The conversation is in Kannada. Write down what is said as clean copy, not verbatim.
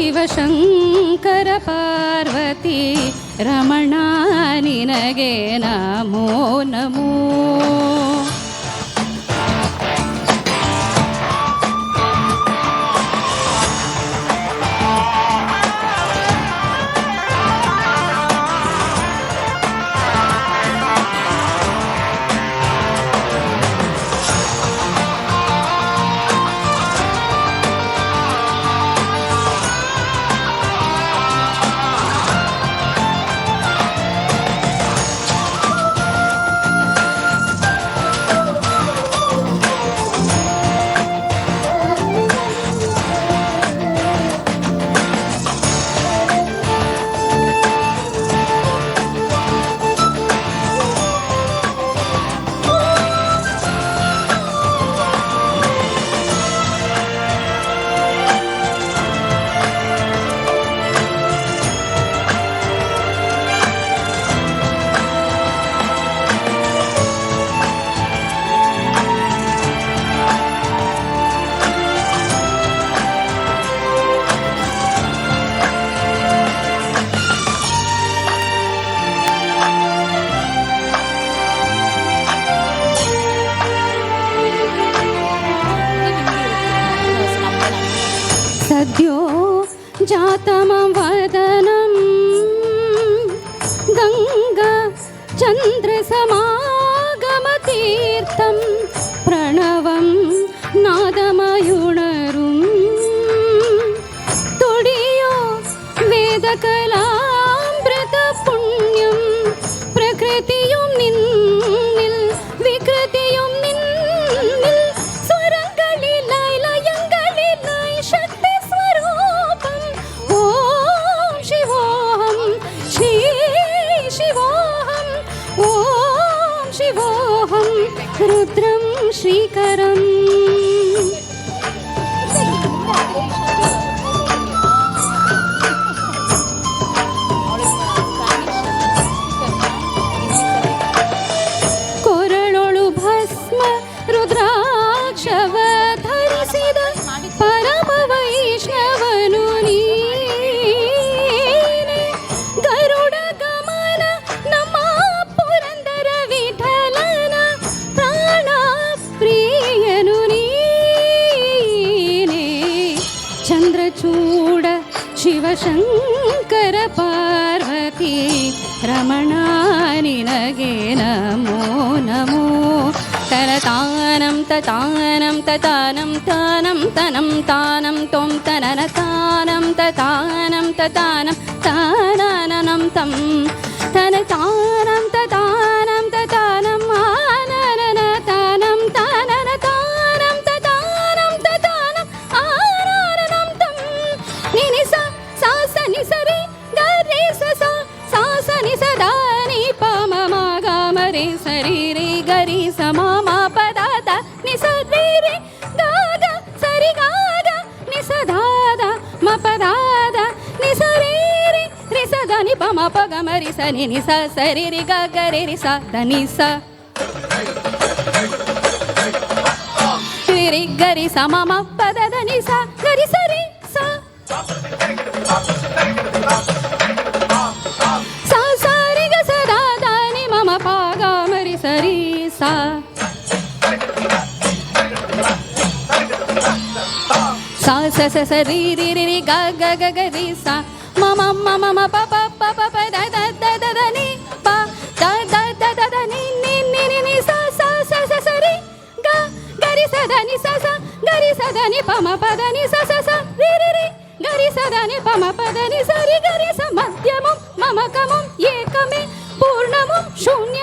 ಶಿವಶಂಕರ ಪಾರ್ವತಿ ರಮಣ ನಿನಗೆ ನಮೋ ನಮೋ. ಸದ್ಯೋ ಜಾತಮಂ ವದನಂ ಗಂಗಾ ಚಂದ್ರ ಸಮಾಗಮ ತೀರ್ಥಂ ಪ್ರಣವಂ ನಾದಮಯುಣರುಂ ತುಡಿಯೋ ವೇದಕಲಾಮೃತ പുണ്യം പ്രകൃതിയും നിന്നിൽ വികൃതിയും നിന്നിൽ സ്വരങ്ങളിലായി ലയങ്ങളിലായി ശക്തി സ്വരൂപം ഓം ശിവോഹം ശ്രീ ശിവോഹം ഓം ശിവോഹം രുദ്രം ശ്രീകരം. ಕೊರಳೊಳು ಭಸ್ಮ ರುದ್ರಾಕ್ಷವ ಧರಿಸಿದ ಪರಮ ವೈಷ್ಣವನು ನೀನೆ. ಗರುಡ ಗಮನ ನಮ್ಮ ಪುರಂದರ ವಿಠಲನ ಪ್ರಾಣ ಪ್ರಿಯನು ನೀನೆ. ಚಂದ್ರಚೂಡ ಶಿವಶಂಕರ ಪಾರ್ವತಿ ರಮಣ ನಿನಗೆ ನಮೋ ನಮೋ. ತನತಾನಂ ತತಾನಂ ತತಾನಂ ತಾನಂ ತನಂ ತಾನಂ ತೊಂ ತನನ ತಾನಂ ತತಾನಂ ತತಾನಂ ತಾನನಂ ತಂ ತನತಾನಂ ತತಾನಂ ತತಾನಂ ಆನನನ ತಾನಂ ತಾನನ ತಾನಂ ತತಾನಂ ತತಾನಂ ಆನನಂ ತಂ. ನಿನಿ ಸ ಸಾ ಸ ನಿ ಸ ರಿ ಗ ರಿ ಸ ಸ ಸಾ ಸ ನಿ ಸ ದ ನಿ ಪ ಮ ಮ ಗ ಮ ರಿ ಸ ರಿ ರಿ ಗ ರಿ ಸ ಮ ಮ ಪ ದ ದ ನಿ ಸ ರಿ ರಿ ಗ ಗ ಸ ರಿ ಗ ಗ ನಿ ಸ ದ ದ ಮ ಪ ದ ದ ನಿ ಸ ರಿ ರಿ ರಿ ಸ ದ ನಿ ಪ ಮ ಪ ಗ ಮ ರಿ ಸ ನಿ ನಿ ಸ ಸ ರಿ ರಿ ಗ ಗ ರಿ ರಿ ಸ ದ ನಿ ಸ ರಿ ರಿ ಗ ರಿ ಸ ಮ ಮ ಪ ದ ದ ನಿ ಸ ಗ ರಿ ಸ ರಿ ಸ ಸ ಸ ರಿ ಗ ಸ ದ ದ ನಿ ಮ ಮ ಪ ಗ ಮ ರಿ ಸ ರಿ ಸ ಸ ಸ ಸ ಸ ರಿ ರಿ ರಿ ರಿ ಗ ಗ ಗ ಗ ರಿ ಸ ಮ ಮ ಮ ಮ ಮ ಪ ಪ ಪ ಪ ಪ the the the the the ನಿ ಪ the the the the the ನಿ ನಿ ನಿ ನಿ ನಿ ಸ ಸ ಸ ಸ ಸ ರಿ ಗ ಗ ರಿ ಸ ದ ನಿ ಸ ಸ ಗ ರಿ ಸ ದ ನಿ ಪ ಮ ಪ ದ ನಿ ಸ ಸ ಸ ರಿ ರಿ ರಿ ಗ ರಿ ಸ ದ ನಿ ಪ ಮ ಪ ದ ನಿ ಸ ರಿ ಗ ರಿ ಸ ಮಧ್ಯಮಂ ಮಮಕಮಂ ಏಕಮೇ ಪೂರ್ಣಮಂ ಶೂನ್ಯ